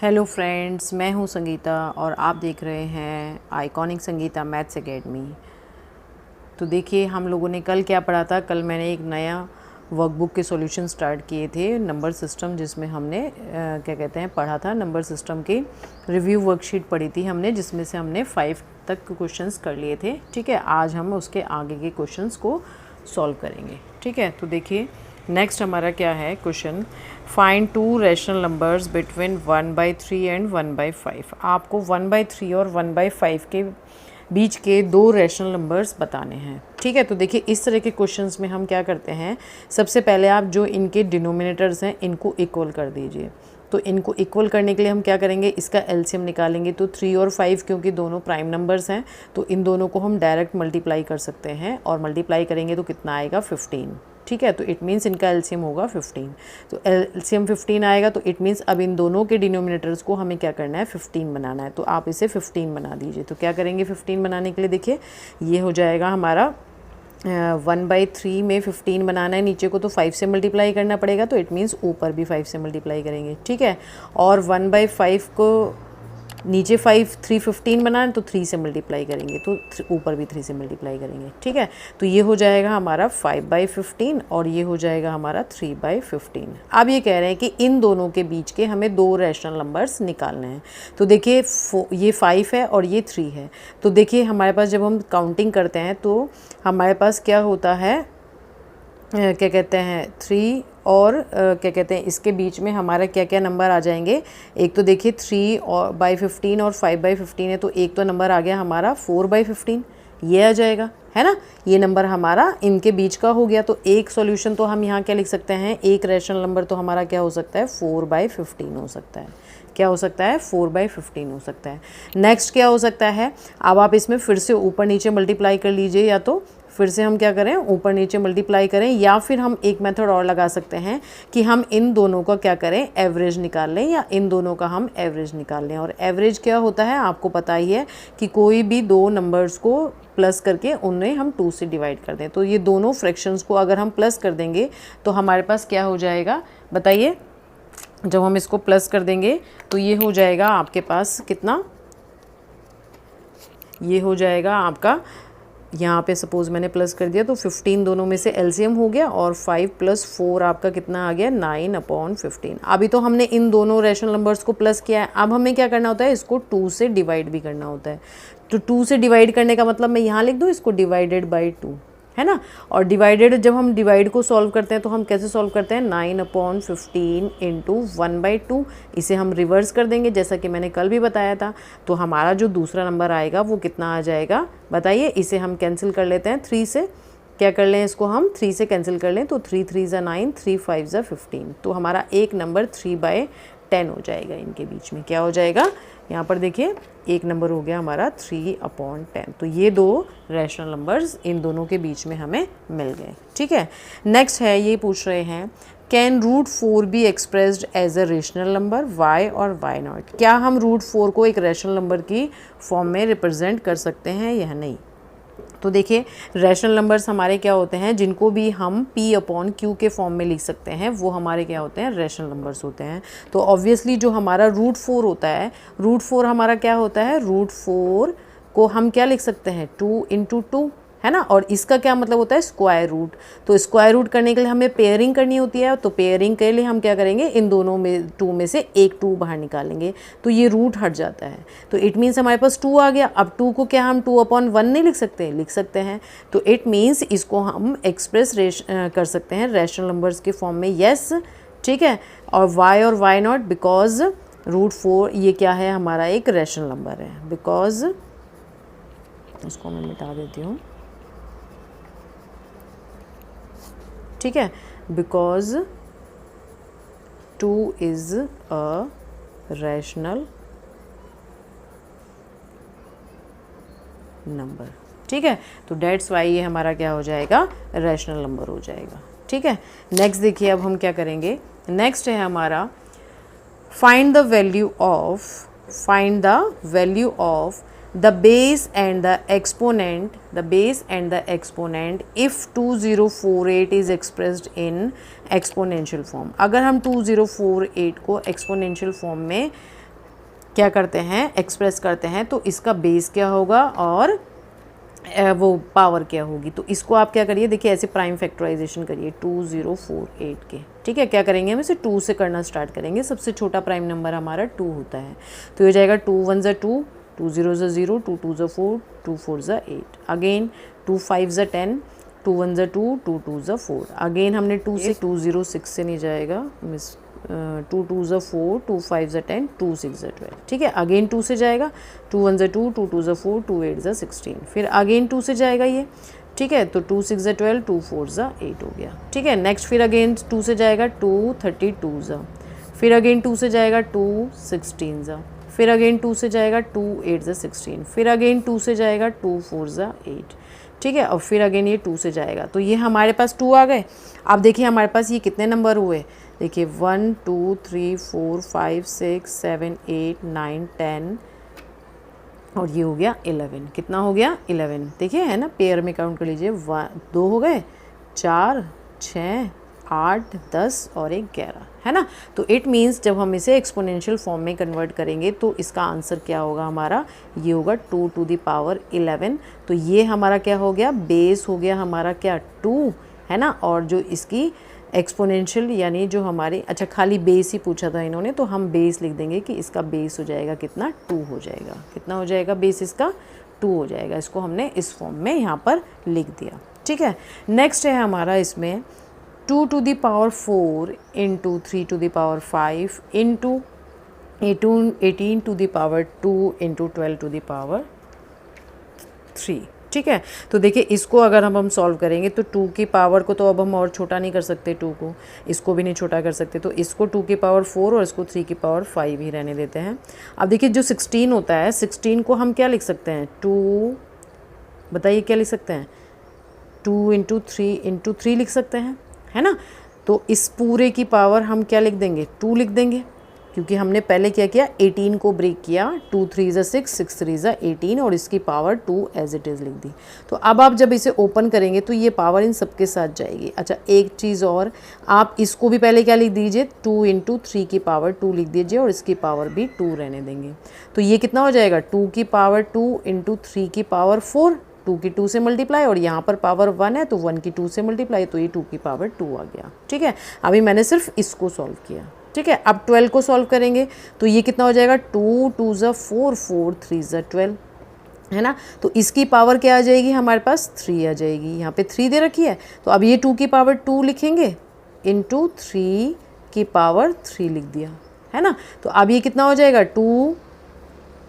Hello friends, मैं हूं संगीता और आप देख रहे हैं आइकॉनिक संगीता मैथ्स एकेडमी। तो देखिए, हम लोगों ने कल क्या पढ़ा था। कल मैंने एक नया वर्कबुक के सॉल्यूशन स्टार्ट किए थे, नंबर सिस्टम, जिसमें हमने क्या कहते हैं पढ़ा था। नंबर सिस्टम की रिव्यू वर्कशीट पढ़ी थी हमने, जिसमें से हमने 5 तक क्वेश्चंस कर लिए थे। ठीक है, आज हम उसके आगे के क्वेश्चंस को सॉल्व करेंगे। ठीक है, तो देखिए नेक्स्ट हमारा क्या है question. Find 2 rational numbers between 1/3 and 1/5। आपको 1/3 और 1/5 के बीच के 2 रैशनल नंबर्स बताने हैं। ठीक है, तो देखिए इस तरह के क्वेश्चंस में हम क्या करते हैं, सबसे पहले आप जो इनके डिनोमिनेटर्स हैं इनको इक्वल कर दीजिए। तो इनको इक्वल करने के लिए हम क्या करेंगे, इसका एलसीएम निकालेंगे। तो 3 और 5 क्योंकि दोनों प्राइम नंबर्स हैं, तो इन दोनों को हम डायरेक्ट मल्टीप्लाई कर सकते हैं, और मल्टीप्लाई करेंगे तो कितना आएगा 15। ठीक है, तो इट मीन्स इनका एलसीएम होगा 15। तो एलसीएम 15 आएगा, तो इट मीन्स अब इन दोनों के डिनोमिनेटर्स को हमें क्या करना है, 15 बनाना है। तो आप इसे 15 बना दीजिए। तो क्या करेंगे 15 बनाने के लिए, देखिए ये हो जाएगा हमारा 1/3 में 15 बनाना है, नीचे को तो 5 से मल्टीप्लाई करना पड़ेगा, तो इट मीन्स ऊपर भी 5 से मल्टीप्लाई करेंगे। ठीक है, और 1/5 को नीचे 3 15 बनाना है, तो 3 से मल्टीप्लाई करेंगे, तो ऊपर भी 3 से मल्टीप्लाई करेंगे। ठीक है, तो ये हो जाएगा हमारा 5/15 और ये हो जाएगा हमारा 3/15। अब ये कह रहे हैं कि इन दोनों के बीच के हमें 2 रैशनल नंबर्स निकालने हैं। तो देखिए ये 5 है और ये 3 है। तो देखिए हमारे पास जब हम काउंटिंग करते हैं तो हमारे पास क्या होता है, क्या कहते हैं 3 और क्या कहते हैं इसके बीच में हमारा क्या क्या नंबर आ जाएंगे। एक तो देखिए 3/15 और 5/15 है, तो एक तो नंबर आ गया हमारा 4/15, ये आ जाएगा, है ना। ये नंबर हमारा इनके बीच का हो गया। तो एक सॉल्यूशन तो हम यहाँ क्या लिख सकते हैं, एक रैशनल नंबर तो हमारा क्या हो सकता है, 4/15 हो सकता है। क्या हो सकता है, 4/15 हो सकता है। नेक्स्ट क्या हो सकता है, अब आप इसमें फिर से ऊपर नीचे मल्टीप्लाई कर लीजिए, या तो फिर से हम क्या करें, ऊपर नीचे मल्टीप्लाई करें, या फिर हम एक मेथड और लगा सकते हैं कि हम इन दोनों का क्या करें, एवरेज निकाल लें, या इन दोनों का हम एवरेज निकाल लें। और एवरेज क्या होता है, आपको पता ही है कि कोई भी 2 नंबर्स को प्लस करके उन्हें हम 2 से डिवाइड कर दें। तो ये दोनों फ्रैक्शंस को अगर हम प्लस कर देंगे तो हमारे पास क्या हो जाएगा, बताइए। जब हम इसको प्लस कर देंगे तो ये हो जाएगा आपके पास कितना, ये हो जाएगा आपका, यहाँ पे सपोज़ मैंने प्लस कर दिया तो 15 दोनों में से एलसीएम हो गया, और 5 + 4 आपका कितना आ गया, 9/15। अभी तो हमने इन दोनों रैशनल नंबर्स को प्लस किया है। अब हमें क्या करना होता है, इसको 2 से डिवाइड भी करना होता है। तो 2 से डिवाइड करने का मतलब मैं यहाँ लिख दूँ इसको /2, है ना। और डिवाइडेड, जब हम डिवाइड को सॉल्व करते हैं तो हम कैसे सॉल्व करते हैं, 9/15 × 1/2। इसे हम रिवर्स कर देंगे जैसा कि मैंने कल भी बताया था। तो हमारा जो दूसरा नंबर आएगा वो कितना आ जाएगा, बताइए। इसे हम कैंसिल कर लेते हैं 3 से, क्या कर लें इसको हम 3 से कैंसिल कर लें, तो 3 3 = 9, 3 5 = 15। तो हमारा एक नंबर 3/10 हो जाएगा। इनके बीच में क्या हो जाएगा, यहाँ पर देखिए एक नंबर हो गया हमारा 3/10। तो ये 2 रैशनल नंबर्स इन दोनों के बीच में हमें मिल गए। ठीक है, नेक्स्ट है, ये पूछ रहे हैं, can √4 be expressed as a rational number, why और वाई नॉट। क्या हम √4 को एक रैशनल नंबर की फॉर्म में रिप्रेजेंट कर सकते हैं या नहीं। तो देखिए रैशनल नंबर्स हमारे क्या होते हैं, जिनको भी हम P/Q के फॉर्म में लिख सकते हैं, वो हमारे क्या होते हैं, रैशनल नंबर्स होते हैं। तो ऑब्वियसली जो हमारा √4 होता है, √4 हमारा क्या होता है, √4 को हम क्या लिख सकते हैं, 2 × 2, है ना। और इसका क्या मतलब होता है, स्क्वायर रूट। तो स्क्वायर रूट करने के लिए हमें पेयरिंग करनी होती है। तो पेयरिंग के लिए हम क्या करेंगे, इन दोनों में 2 में से एक 2 बाहर निकालेंगे, तो ये रूट हट जाता है। तो इट मीन्स हमारे पास 2 आ गया। अब 2 को क्या हम 2/1 नहीं लिख सकते, लिख सकते हैं। तो इट मीन्स इसको हम एक्सप्रेस कर सकते हैं रैशनल नंबर्स के फॉर्म में, येस। ठीक है, और वाई और वाई नॉट, बिकॉज √4 ये क्या है, हमारा एक रैशनल नंबर है। बिकॉज, इसको मैं मिटा देती हूँ। ठीक है, because 2 is a rational number. ठीक है, तो डेट्स वाई ये हमारा क्या हो जाएगा, रैशनल नंबर हो जाएगा। ठीक है, नेक्स्ट देखिए अब हम क्या करेंगे। नेक्स्ट है हमारा, find the value of the base and the exponent if 2048 is expressed in exponential form। अगर हम 2048 को exponential form में क्या करते हैं, एक्सप्रेस करते हैं, तो इसका बेस क्या होगा और वो पावर क्या होगी। तो इसको आप क्या करिए, देखिए ऐसे प्राइम फैक्टराइजेशन करिए 2048 के, ठीक है। क्या करेंगे, हम इसे 2 से करना स्टार्ट करेंगे। सबसे छोटा प्राइम नंबर हमारा 2 होता है, तो ये जाएगा 2 1 ज़ा 2, 2 0 ज़ा 0, 2 2 ज़ा 4, 2 4 ज़ा 8, अगेन 2 5 ज़ा 10, 2 1 ज़ा 2, 2 2 ज़ा 4, अगेन हमने 2 से 2 0 6 से नहीं जाएगा, मिस 2 2 ज़ा 4, 2 5 ज़ा 10, 2 6 ज़ा 12, ठीक है। अगेन 2 से जाएगा, 2 1 ज़ा 2, 2 2 ज़ा 4, 2 8 ज़ा 16, फिर अगेन 2 से जाएगा ये, ठीक है। तो 2 6 ज़ा 12, 2 4 ज़ा 8 हो गया, ठीक है। नेक्स्ट फिर अगेन 2 से जाएगा, 2 32 ज़ा, फिर अगेन 2 से जाएगा, 2 16 ज़ा, फिर अगेन 2 से जाएगा, 2 8 ज़ा 16, फिर अगेन 2 से जाएगा, 2 4 ज़ा 8, ठीक है। और फिर अगेन ये 2 से जाएगा, तो ये हमारे पास 2 आ गए। अब देखिए हमारे पास ये कितने नंबर हुए, देखिए 1 2 3 4 5 6 7 8 9 10 और ये हो गया 11। कितना हो गया, 11, देखिए है ना, पेयर में काउंट कर लीजिए, 2 हो गए, 4 6 8 10 और 1 11, है ना। तो इट मीन्स जब हम इसे एक्सपोनेंशियल फॉर्म में कन्वर्ट करेंगे तो इसका आंसर क्या होगा हमारा, ये होगा 2 टू द पावर 11। तो ये हमारा क्या हो गया, बेस हो गया हमारा क्या, 2, है ना। और जो इसकी एक्सपोनेंशियल यानी जो हमारे, अच्छा खाली बेस ही पूछा था इन्होंने, तो हम बेस लिख देंगे कि इसका बेस हो जाएगा कितना, 2 हो जाएगा। कितना हो जाएगा बेस इसका, 2 हो जाएगा। इसको हमने इस फॉर्म में यहाँ पर लिख दिया, ठीक है। नेक्स्ट है हमारा इसमें 2 to the power 4 into 3 to the power 5 into 18 to the power 2 into 12 to the power 3, ठीक है। तो देखिए इसको अगर हम सॉल्व करेंगे तो 2 की पावर को तो अब हम और छोटा नहीं कर सकते, 2 को, इसको भी नहीं छोटा कर सकते, तो इसको 2 की पावर 4 और इसको 3 की पावर 5 ही रहने देते हैं। अब देखिए जो 16 होता है, 16 को हम क्या लिख सकते हैं, 2, बताइए क्या लिख सकते हैं, 2 इंटू 3 लिख सकते हैं, है ना। तो इस पूरे की पावर हम क्या लिख देंगे, 2 लिख देंगे, क्योंकि हमने पहले क्या किया, 18 को ब्रेक किया, 2 3 ज़ा 6, 6 3 ज़ा 18 और इसकी पावर 2 एज इट इज़ लिख दी। तो अब आप जब इसे ओपन करेंगे तो ये पावर इन सबके साथ जाएगी। अच्छा एक चीज़ और, आप इसको भी पहले क्या लिख दीजिए, 2 इंटू 3 की पावर 2 लिख दीजिए और इसकी पावर भी 2 रहने देंगे। तो ये कितना हो जाएगा, 2 की पावर 2 इंटू 3 की पावर 4, 2 की 2 से मल्टीप्लाई, और यहाँ पर पावर 1 है तो 1 की 2 से मल्टीप्लाई, तो ये 2 की पावर 2 आ गया, ठीक है। अभी मैंने सिर्फ इसको सॉल्व किया, ठीक है। अब 12 को सॉल्व करेंगे तो ये कितना हो जाएगा, 2 2 ज़ा 4, 4 3 ज़ा 12, है ना। तो इसकी पावर क्या आ जाएगी, हमारे पास 3 आ जाएगी, यहाँ पे 3 दे रखी है, तो अब ये 2 की पावर 2 लिखेंगे इंटू 3 की पावर 3 लिख दिया, है ना। तो अब ये कितना हो जाएगा, 2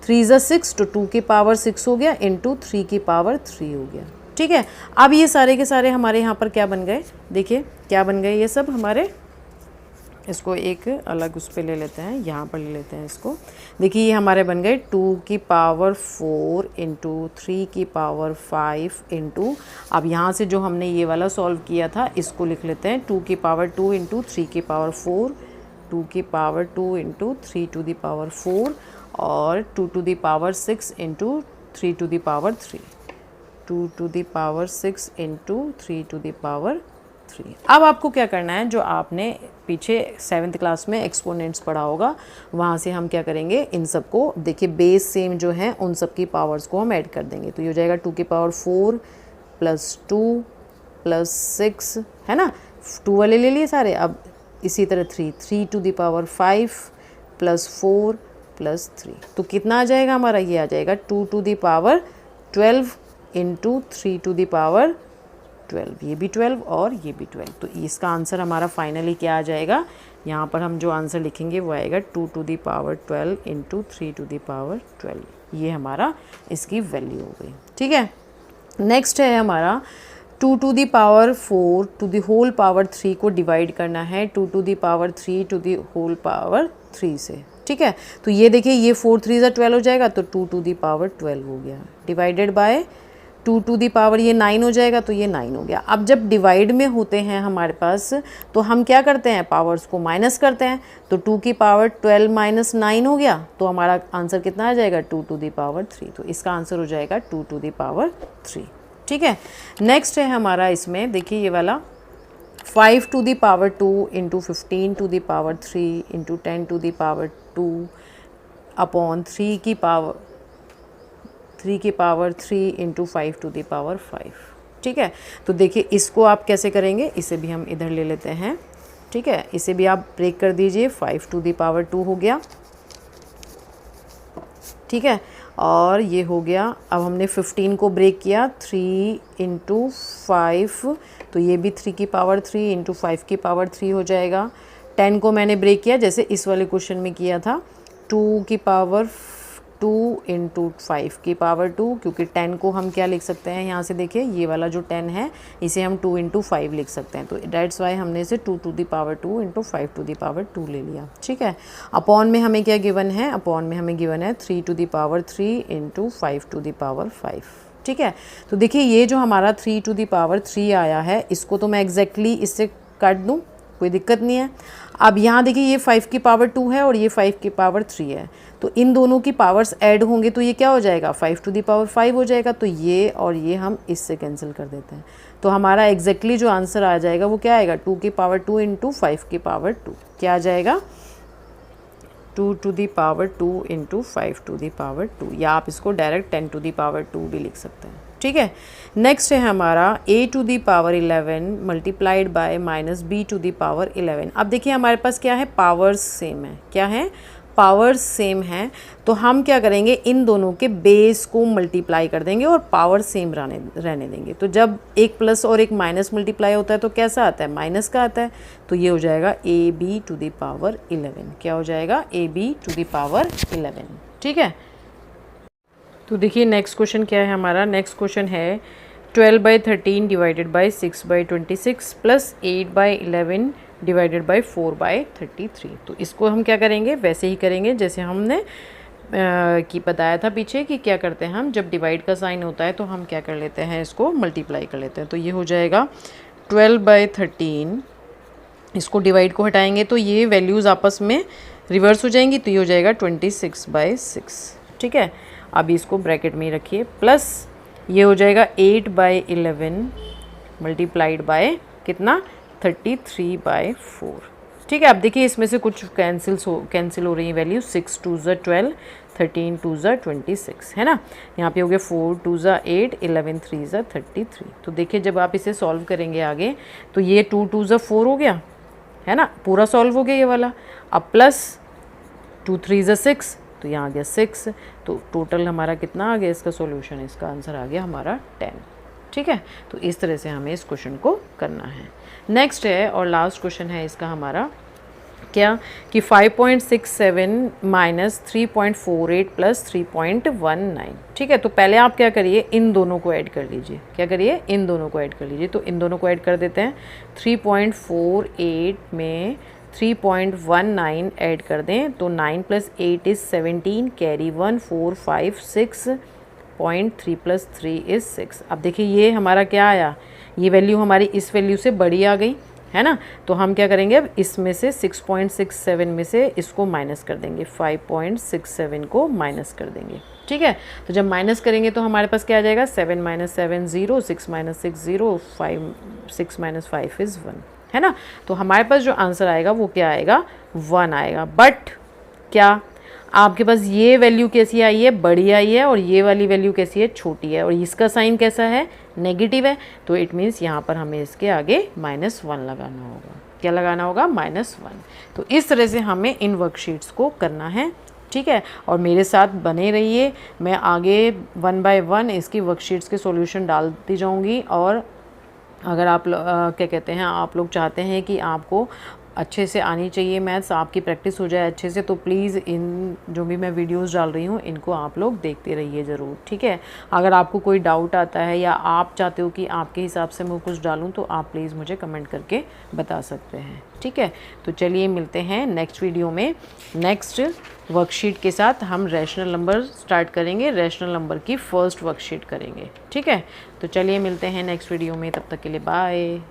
3 ज़ा 6, तो 2 की पावर 6 हो गया इंटू 3 की पावर 3 हो गया, ठीक है। अब ये सारे के सारे हमारे यहाँ पर क्या बन गए, देखिए क्या बन गए ये सब हमारे, इसको एक अलग उस पर ले लेते हैं, यहाँ पर ले लेते हैं इसको। देखिए ये हमारे बन गए 2 की पावर 4 इंटू 3 की पावर 5 इंटू, अब यहाँ से जो हमने ये वाला सॉल्व किया था इसको लिख लेते हैं, 2 की पावर 2 इंटू 3 की पावर 4, 2 की power 2 into 3 to the power 4 और 2 to the power 6 into 3 to the power 3, 2 to the power 6 into 3 to the power 3। अब आपको क्या करना है, जो आपने पीछे 7th क्लास में एक्सपोनेंट्स पढ़ा होगा वहाँ से हम क्या करेंगे, इन सबको देखिए बेस सेम जो है उन सब की पावर्स को हम ऐड कर देंगे। तो ये हो जाएगा 2 की पावर 4 प्लस 2 प्लस 6, है ना, 2 वाले ले लिए सारे। अब इसी तरह 3 to the power 5 plus 4 plus 3, तो कितना आ जाएगा हमारा, ये आ जाएगा 2 to the power 12 into 3 to the power 12, ये भी 12 और ये भी 12। तो इसका आंसर हमारा फाइनली क्या आ जाएगा, यहाँ पर हम जो आंसर लिखेंगे वो आएगा 2 to the power 12 into 3 to the power 12, ये हमारा इसकी वैल्यू हो गई, ठीक है। नेक्स्ट है हमारा 2 to the power 4 to the whole power 3 को डिवाइड करना है 2 to the power 3 to the whole power 3 से, ठीक है। तो ये देखिए ये 4 3 ज़ा 12 हो जाएगा, तो 2 टू दी पावर 12 हो गया, divided by 2 to the power ये 9 हो जाएगा, तो ये 9 हो गया। अब जब डिवाइड में होते हैं हमारे पास तो हम क्या करते हैं, पावर्स को माइनस करते हैं, तो 2 की पावर 12 माइनस 9 हो गया, तो हमारा आंसर कितना आ जाएगा 2 टू दी पावर 3। तो इसका आंसर हो जाएगा 2 टू दी पावर 3, ठीक है। नेक्स्ट है हमारा इसमें देखिए ये वाला 5 to the power 2 into 15 to the power 3 into 10 to the power 2 upon 3 की power 3 into 5 to the power 5। ठीक है, तो देखिए इसको आप कैसे करेंगे, इसे भी हम इधर ले लेते हैं। ठीक है, इसे भी आप ब्रेक कर दीजिए, 5 टू द पावर 2 हो गया। ठीक है, और ये हो गया। अब हमने 15 को ब्रेक किया, 3 इंटू 5, तो ये भी 3 की पावर 3 इंटू 5 की पावर 3 हो जाएगा। 10 को मैंने ब्रेक किया जैसे इस वाले क्वेश्चन में किया था, 2 की पावर 2 इंटू 5 की पावर 2, क्योंकि 10 को हम क्या लिख सकते हैं, यहाँ से देखिए ये वाला जो 10 है इसे हम 2 इंटू 5 लिख सकते हैं, तो डेट्स वाई हमने इसे 2 to the power 2 into 5 to the power 2 ले लिया। ठीक है, अपॉन में हमें क्या गिवन है, अपॉन में हमें गिवन है 3 to the power 3 into 5 to the power 5। ठीक है, तो देखिए ये जो हमारा 3 टू दी पावर 3 आया है, इसको तो मैं एग्जैक्टली इससे काट दूँ, कोई दिक्कत नहीं है। अब यहाँ देखिए ये 5 की पावर 2 है और ये 5 की पावर 3 है, तो इन दोनों की पावर्स ऐड होंगे तो ये क्या हो जाएगा, 5 टू दी पावर 5 हो जाएगा। तो ये और ये हम इससे कैंसिल कर देते हैं, तो हमारा एग्जैक्टली जो आंसर आ जाएगा वो क्या आएगा, 2 की पावर 2 इंटू 5 की पावर 2, क्या आ जाएगा, 2 to the power 2 into 5 to the power 2, या आप इसको डायरेक्ट 10 टू दी पावर 2 भी लिख सकते हैं। ठीक है, नेक्स्ट है हमारा a to the power 11 multiplied by minus b to the power 11। अब देखिए हमारे पास क्या है, पावर्स सेम है, क्या है, पावर्स सेम है, तो हम क्या करेंगे, इन दोनों के बेस को मल्टीप्लाई कर देंगे और पावर सेम रहने देंगे। तो जब एक प्लस और एक माइनस मल्टीप्लाई होता है तो कैसा आता है, माइनस का आता है, तो ये हो जाएगा ab टू दी पावर 11, क्या हो जाएगा, ab टू दी पावर 11। ठीक है, तो देखिए नेक्स्ट क्वेश्चन क्या है हमारा, नेक्स्ट क्वेश्चन है 12/13 divided by 6/26 plus 8/11 divided by 4/33। तो इसको हम क्या करेंगे, वैसे ही करेंगे जैसे हमने कि बताया था पीछे कि क्या करते हैं हम, जब डिवाइड का साइन होता है तो हम क्या कर लेते हैं, इसको मल्टीप्लाई कर लेते हैं। तो ये हो जाएगा 12/13, इसको डिवाइड को हटाएंगे तो ये वैल्यूज़ आपस में रिवर्स हो जाएंगी, तो ये हो जाएगा 26/6। ठीक है, अभी इसको ब्रैकेट में ही रखिए, प्लस ये हो जाएगा 8/11 मल्टीप्लाइड बाय कितना, 33/4। ठीक है, अब देखिए इसमें से कुछ कैंसिल हो रही है वैल्यू, 6 2 ज़ा 12, 13 2 ज़ा 26 है ना, यहाँ पे हो गया 4 2 ज़ा 8, 11 3 ज़ा 33। तो देखिए जब आप इसे सॉल्व करेंगे आगे तो ये 2 2 ज़ा 4 हो गया है ना, पूरा सॉल्व हो गया ये वाला। अब प्लस 2 3 ज़ा 6, तो यहाँ आ गया 6, तो टोटल हमारा कितना आ गया, इसका सॉल्यूशन, इसका आंसर आ गया हमारा 10। ठीक है, तो इस तरह से हमें इस क्वेश्चन को करना है। नेक्स्ट है और लास्ट क्वेश्चन है इसका हमारा क्या, कि 5.67 माइनस 3.48 प्लस 3.19। ठीक है, तो पहले आप क्या करिए, इन दोनों को ऐड कर लीजिए, क्या करिए, इन दोनों को ऐड कर लीजिए। तो इन दोनों को ऐड कर देते हैं, 3.48 में 3.19 ऐड कर दें तो 9 + 8 = 17, कैरी 1 4 5 6.3 + 3 = 6। अब देखिए ये हमारा क्या आया, ये वैल्यू हमारी इस वैल्यू से बड़ी आ गई है ना, तो हम क्या करेंगे, अब इसमें से 6.67 में से इसको माइनस कर देंगे, 5.67 को माइनस कर देंगे। ठीक है, तो जब माइनस करेंगे तो हमारे पास क्या आ जाएगा, 7 - 7 0, 6 - 6 0, 6 - 5 = 1 है ना। तो हमारे पास जो आंसर आएगा वो क्या आएगा, 1 आएगा। बट क्या आपके पास ये वैल्यू कैसी आई है, बड़ी आई है, और ये वाली वैल्यू कैसी है, छोटी है, और इसका साइन कैसा है, नेगेटिव है, तो इट मीन्स यहाँ पर हमें इसके आगे -1 लगाना होगा। क्या लगाना होगा, -1। तो इस तरह से हमें इन वर्कशीट्स को करना है। ठीक है, और मेरे साथ बने रहिए, मैं आगे 1 बाय 1 इसकी वर्कशीट्स के सॉल्यूशन डालती जाऊँगी। और अगर आप क्या कहते हैं, आप लोग चाहते हैं कि आपको अच्छे से आनी चाहिए मैथ्स, आपकी प्रैक्टिस हो जाए अच्छे से, तो प्लीज़ इन जो भी मैं वीडियोस डाल रही हूँ इनको आप लोग देखते रहिए ज़रूर। ठीक है, अगर आपको कोई डाउट आता है या आप चाहते हो कि आपके हिसाब से मैं कुछ डालूँ तो आप प्लीज़ मुझे कमेंट करके बता सकते हैं। ठीक है, तो चलिए मिलते हैं नेक्स्ट वीडियो में। नेक्स्ट वर्कशीट के साथ हम रैशनल नंबर स्टार्ट करेंगे, रैशनल नंबर की फर्स्ट वर्कशीट करेंगे। ठीक है, तो चलिए मिलते हैं नेक्स्ट वीडियो में, तब तक के लिए बाय।